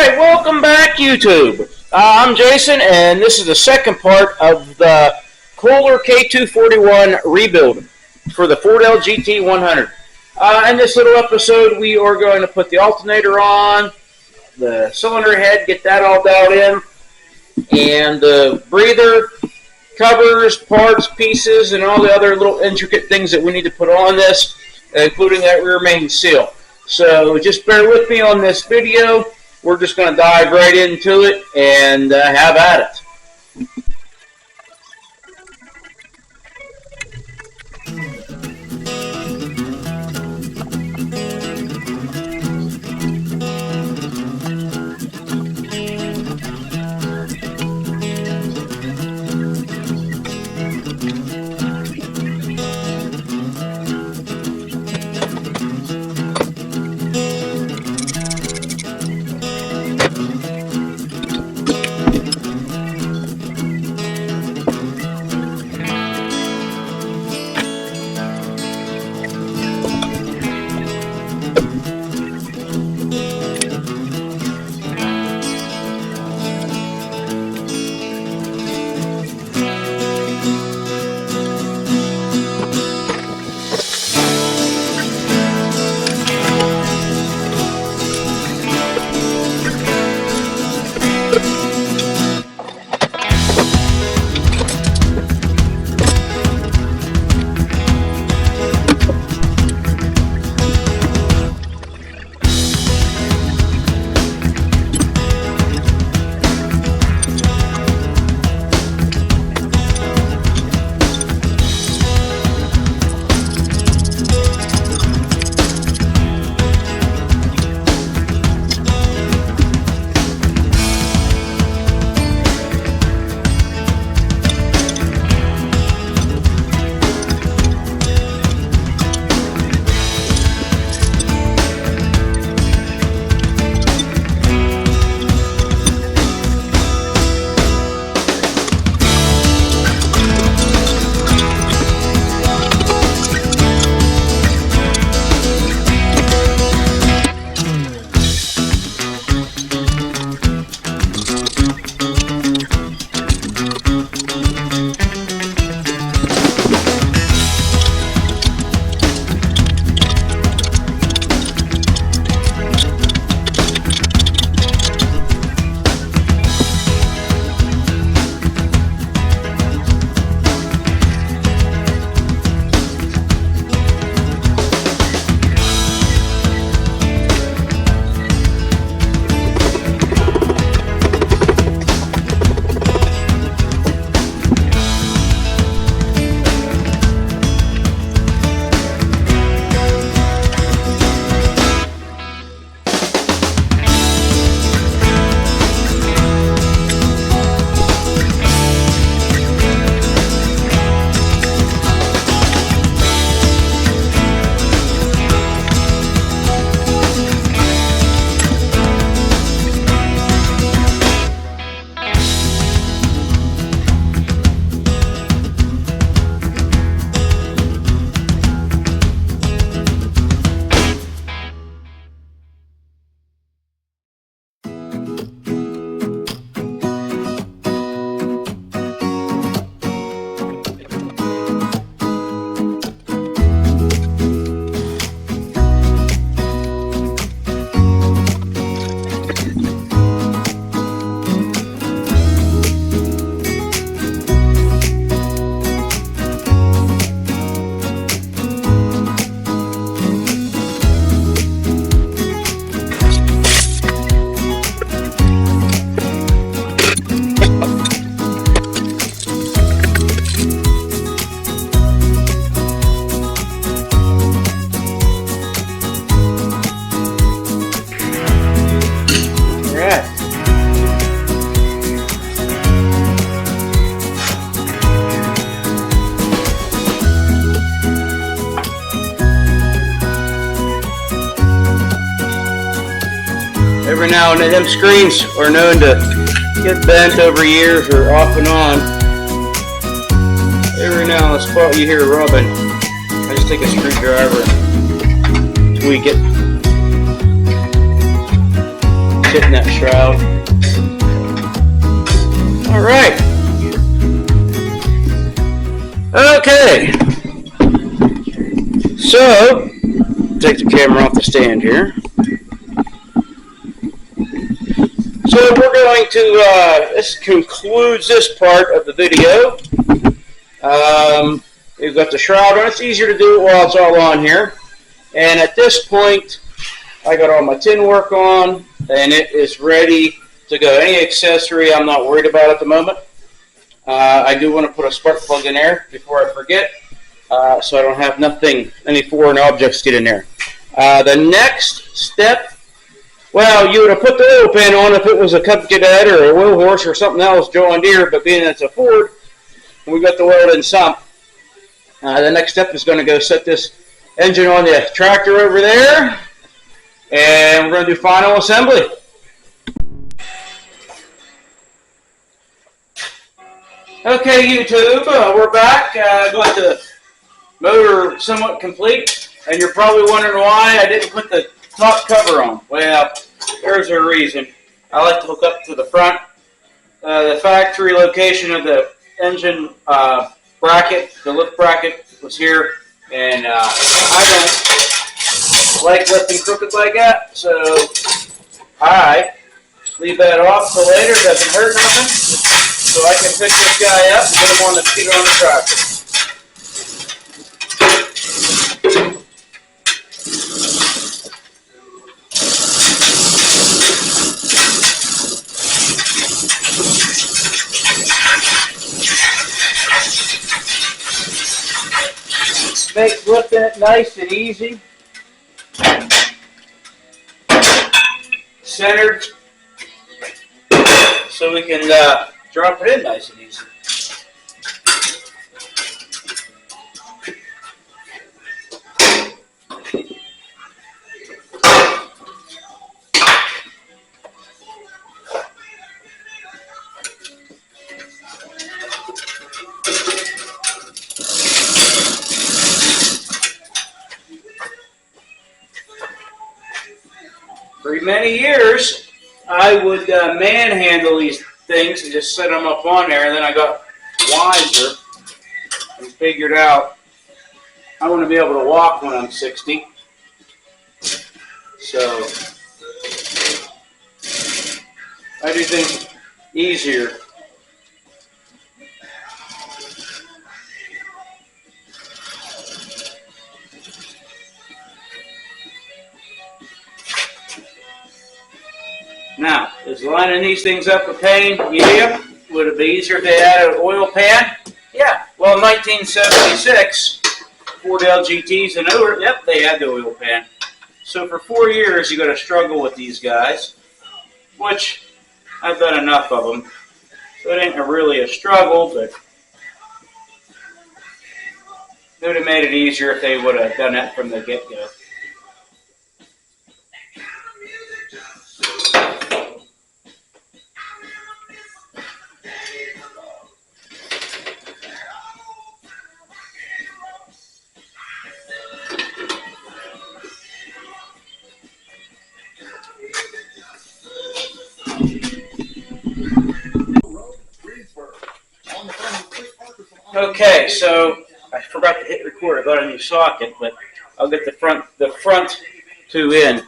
Alright, welcome back YouTube. I'm Jason, and this is the second part of the Kohler K241 rebuild for the Ford LGT 100. In this little episode, we are going to put the alternator on, the cylinder head, get that all dialed in, and the breather, covers, parts, pieces, and all the other little intricate things that we need to put on this, including that rear main seal. So just bear with me on this video. We're just going to dive right into it and have at it. Every now and then, them screens are known to get bent over years or off and on. Every now and then, spot you hear rubbing. I just take a screwdriver and tweak it. hitting that shroud. All right. Okay. So, take the camera off the stand here. So we're going to, this concludes this part of the video. We've got the shroud on. It's easier to do it while it's all on here. And at this point, I got all my tin work on, and it is ready to go. Any accessory I'm not worried about at the moment. I do want to put a spark plug in there before I forget, so I don't have any foreign objects get in there. The next step, well, you would have put the oil pan on if it was a Cub Cadet or a Wheel Horse or something else, John Deere, but being it's a Ford, we got the welded sump. The next step is going to go set this engine on the tractor over there, and we're going to do final assembly. Okay, YouTube, we're back. Got the motor somewhat complete, and you're probably wondering why I didn't put the top cover on. Well, there's a reason. I like to hook up to the front. The factory location of the engine bracket, the lift bracket, was here, and I don't like lifting crooked like that, so I leave that off till later. Doesn't hurt nothing, so I can pick this guy up and get him on the feet on the tractor. Make lifting it nice and easy, centered, so we can drop it in nice and easy. For many years, I would manhandle these things and just set them up on there, and then I got wiser and figured out I want to be able to walk when I'm 60. So I do things easier. Now, is lining these things up a pain? Yeah. Would it be easier if they had an oil pan? Yeah. Well, in 1976, Ford LGTs and over, yep, they had the oil pan. So for 4 years, you got to struggle with these guys, which I've done enough of them. So it ain't really a struggle, but it would have made it easier if they would have done that from the get-go. Okay, so I forgot to hit record. I got a new socket, but I'll get the front two in.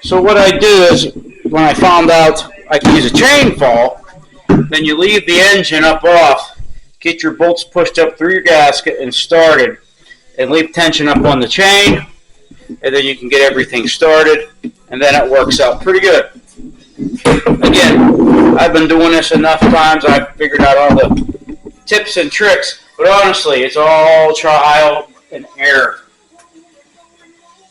So what I do is, when I found out I could use a chain fall, then you leave the engine up off, get your bolts pushed up through your gasket and started, and leave tension up on the chain, and then you can get everything started, and then it works out pretty good. Again, I've been doing this enough times, I've figured out all the tips and tricks, but honestly, it's all trial and error.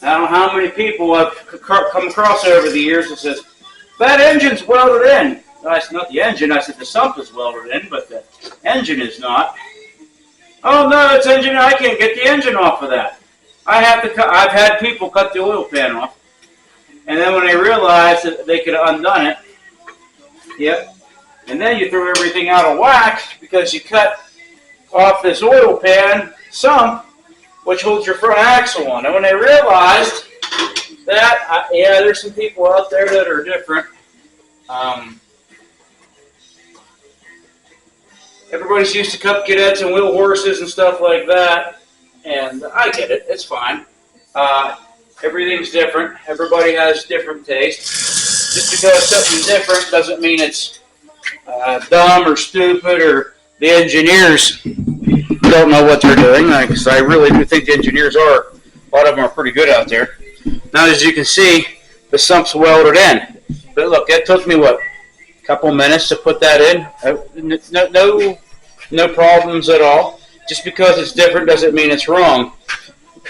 I don't know how many people I've come across over the years that says, that engine's welded in. I said, not the engine, I said the sump is welded in, but the engine is not. Oh no, it's engine, I can't get the engine off of that. I've had people cut the oil pan off, and then when they realized that they could have undone it, yep, and then you throw everything out of whack because you cut off this oil pan sump, which holds your front axle on. And when they realized that, yeah, there's some people out there that are different. Um, Everybody's used to cup cadets and wheel horses and stuff like that, and I get it. It's fine. Everything's different. Everybody has different tastes. Just because something's different doesn't mean it's dumb or stupid, or the engineers don't know what they're doing. Because I really do think the engineers are. A lot of them are pretty good out there. Now, as you can see, the sump's welded in. But look, that took me, what, a couple minutes to put that in? No problems at all. Just because it's different doesn't mean it's wrong.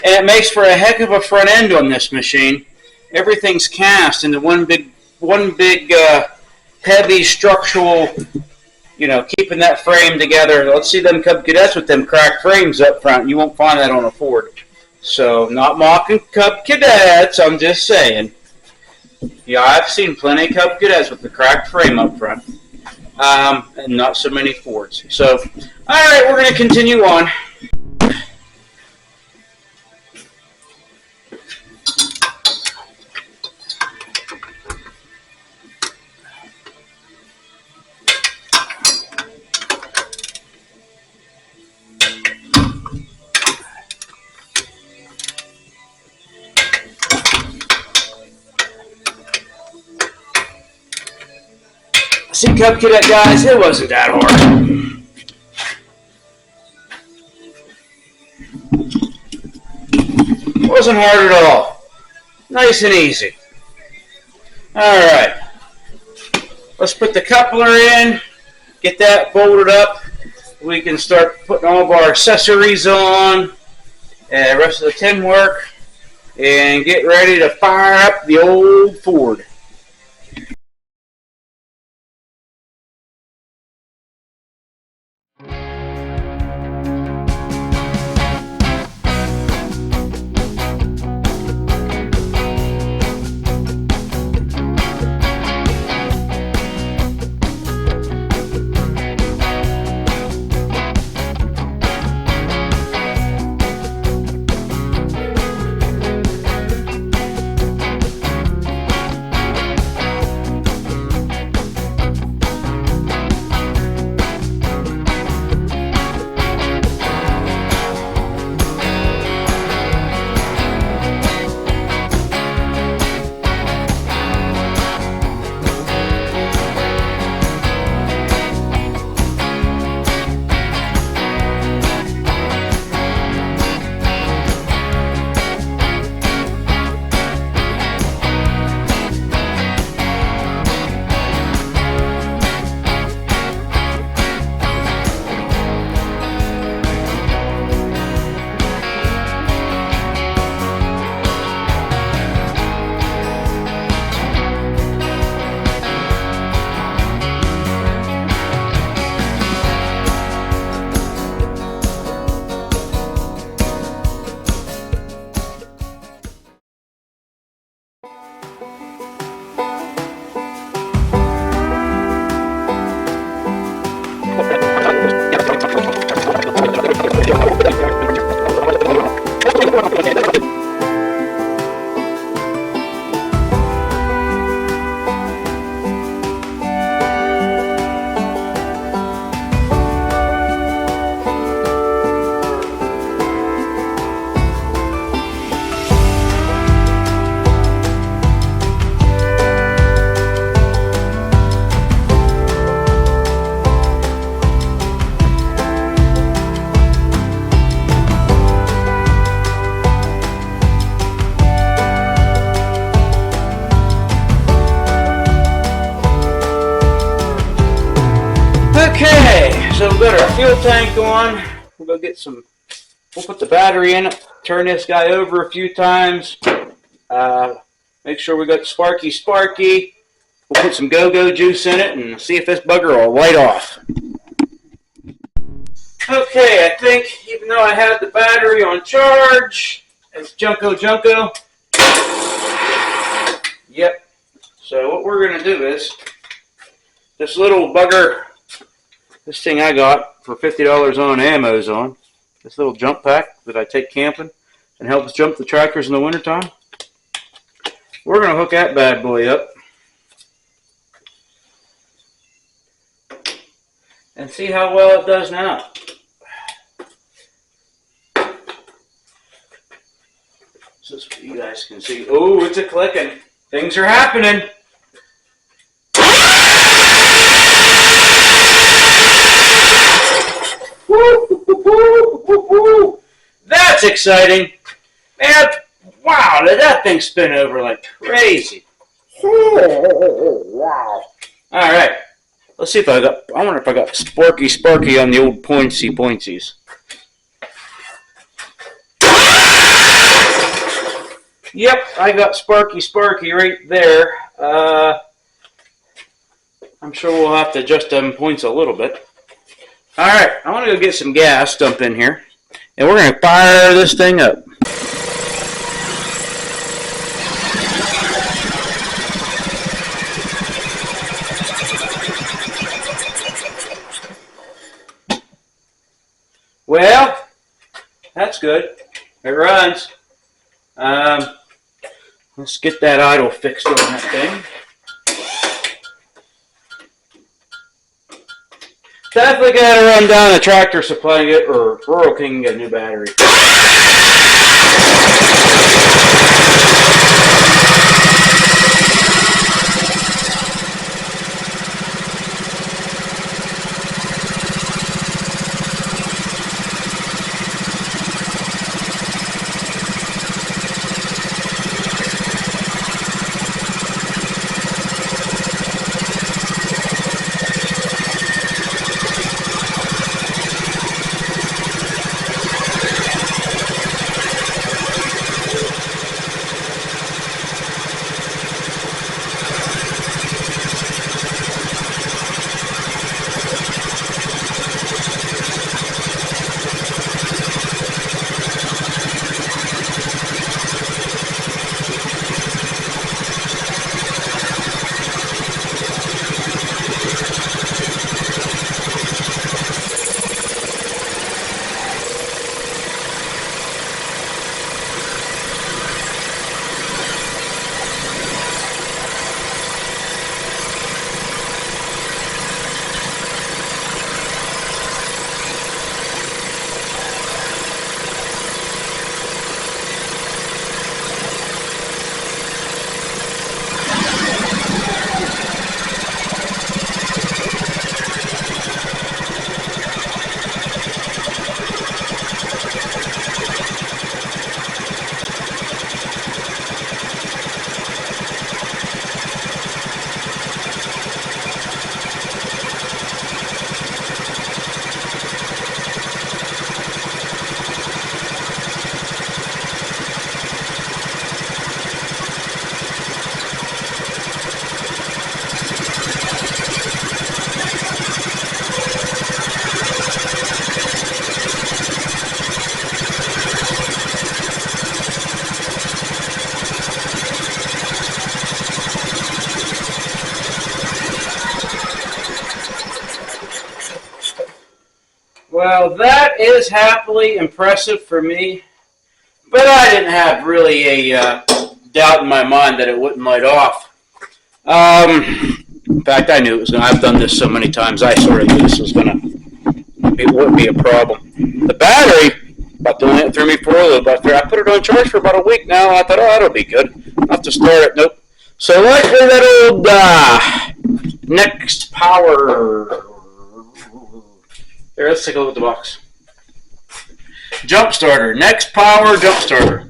And it makes for a heck of a front end on this machine. Everything's cast into one big heavy structural, keeping that frame together. Let's see them Cub Cadets with them cracked frames up front. You won't find that on a Ford. So, not mocking Cub Cadets, I'm just saying. Yeah, I've seen plenty of Cub Cadets with the cracked frame up front. And not so many Fords. So, alright, we're going to continue on. See, Cub Cadet guys, it wasn't that hard. It wasn't hard at all. Nice and easy. Alright. Let's put the coupler in, get that bolted up. We can start putting all of our accessories on, and the rest of the tin work, and get ready to fire up the old Ford. Okay, so we've got our fuel tank on. We'll go get some, we'll put the battery in it, turn this guy over a few times, make sure we got sparky. We'll put some go-go juice in it and see if this bugger will light off. Okay, I think even though I had the battery on charge, it's Junko. Yep. So what we're going to do is, this little bugger, this thing I got for $50 on Amazon, this little jump pack that I take camping and helps jump the tractors in the wintertime. We're going to hook that bad boy up and see how well it does now. So you guys can see. Oh, it's a clicking. Things are happening. That's exciting. Man, wow, did that thing spin over like crazy. Wow. All right. Let's see if I wonder if I got Sparky on the old pointsies. Yep, I got Sparky right there. I'm sure we'll have to adjust them points a little bit. All right, I want to go get some gas, dump in here, and we're going to fire this thing up. Well, that's good. It runs. Let's get that idle fixed on that thing. Definitely got to run down the tractor supply and get, or Rural King and get a new battery. Well, that is happily impressive for me, but I didn't have really a doubt in my mind that it wouldn't light off. In fact, I knew it was going to. I've done this so many times. I sort of knew this was going to. It wouldn't be a problem. The battery, about doing it threw me for a loop. I put it on charge for about a week now. I thought, oh, that'll be good. I'll have to start it. Nope. So luckily that old Next Power. Here, let's take a look at the box. Jump starter. Next Power jump starter.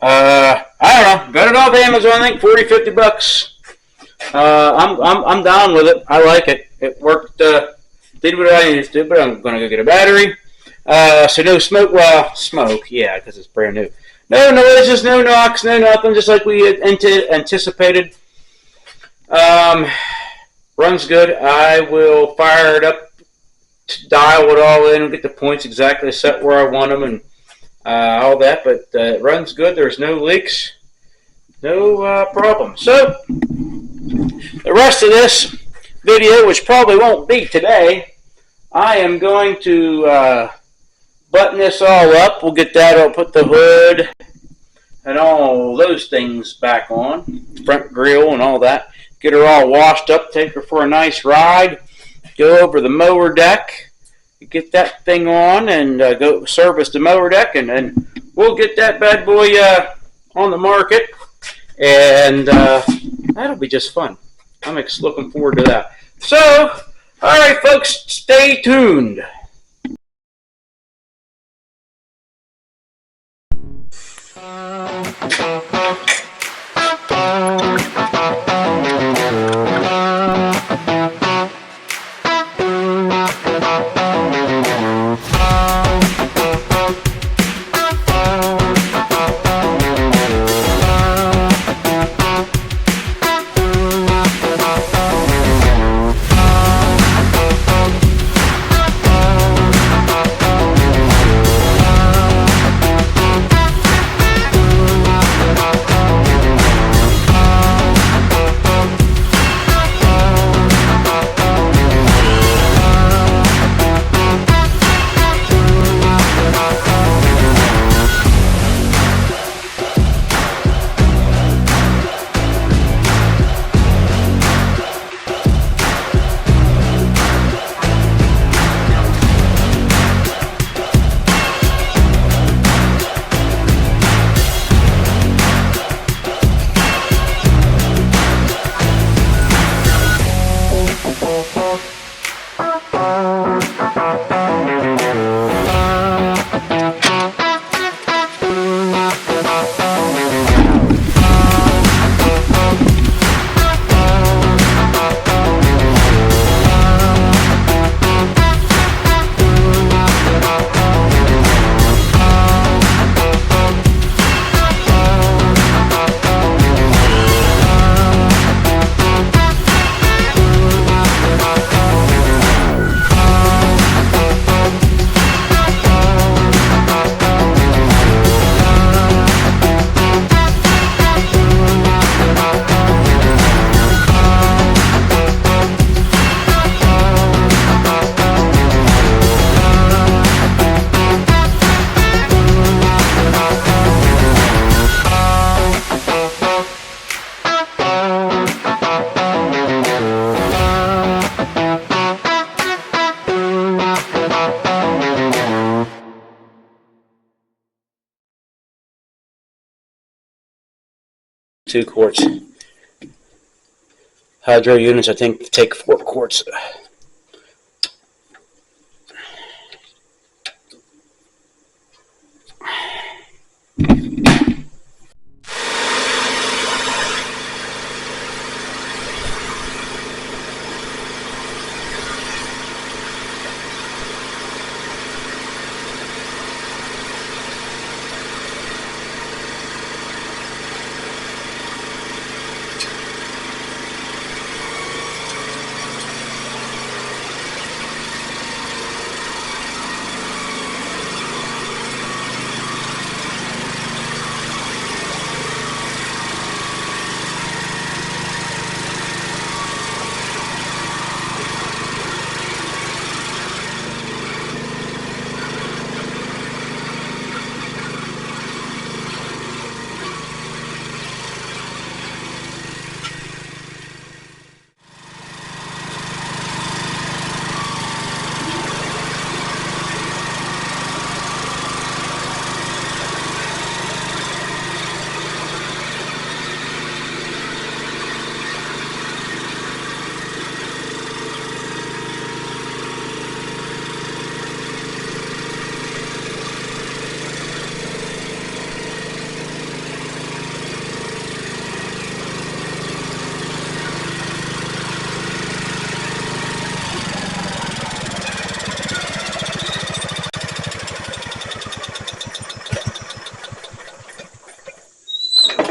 I don't know. Got it off Amazon. I think $40-50. I'm down with it. I like it. It worked. Did what I needed to do, but I'm gonna go get a battery. So no smoke. Well, smoke. Yeah, because it's brand new. No noises, no knocks, no nothing. Just like we had anticipated. Runs good. I will fire it up, dial it all in, and get the points exactly set where I want them, and all that. But it runs good. There's no leaks, no problem. So the rest of this video, which probably won't be today, I am going to button this all up. We'll get that. I'll put the hood and all those things back on, front grill and all that. Get her all washed up. Take her for a nice ride. go over the mower deck, get that thing on, and go service the mower deck, and then we'll get that bad boy on the market, and that'll be just fun. I'm looking forward to that. So, all right, folks, stay tuned. Two quarts. Hydro units, I think, take 4 quarts.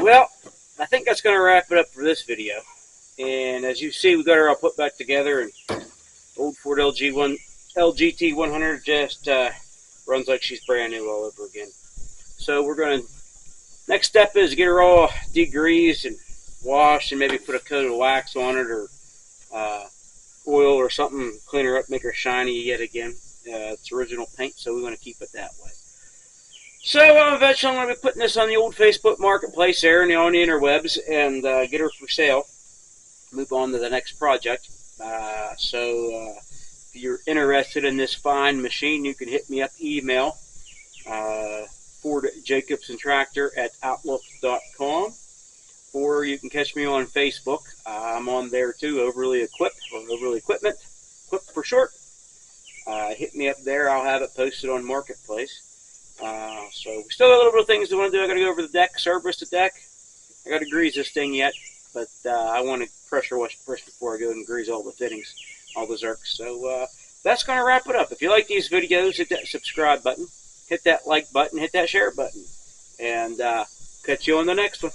Well, I think that's going to wrap it up for this video. And as you see, we got her all put back together, and old Ford LGT 100 just runs like she's brand new all over again. So we're going to, next step is get her all degreased and washed, and maybe put a coat of wax on it, or oil or something, clean her up, make her shiny yet again. It's original paint, so we want to keep it that way. So eventually I'm going to be putting this on the old Facebook marketplace there and on the interwebs, and get her for sale. Move on to the next project. So If you're interested in this fine machine, you can hit me up, email fordjacobsentractor@outlook.com, or you can catch me on Facebook. I'm on there too, Overly Equipped, or Overly Equipment, Equipped for short. Hit me up there. I'll have it posted on Marketplace. So we still got a little bit of things to want to do. I got to go over the deck, service the deck. I got to grease this thing yet, but I want to pressure wash it first before I go and grease all the fittings, all the zerks. So that's going to wrap it up. If you like these videos, hit that subscribe button, hit that like button, hit that share button, and catch you on the next one.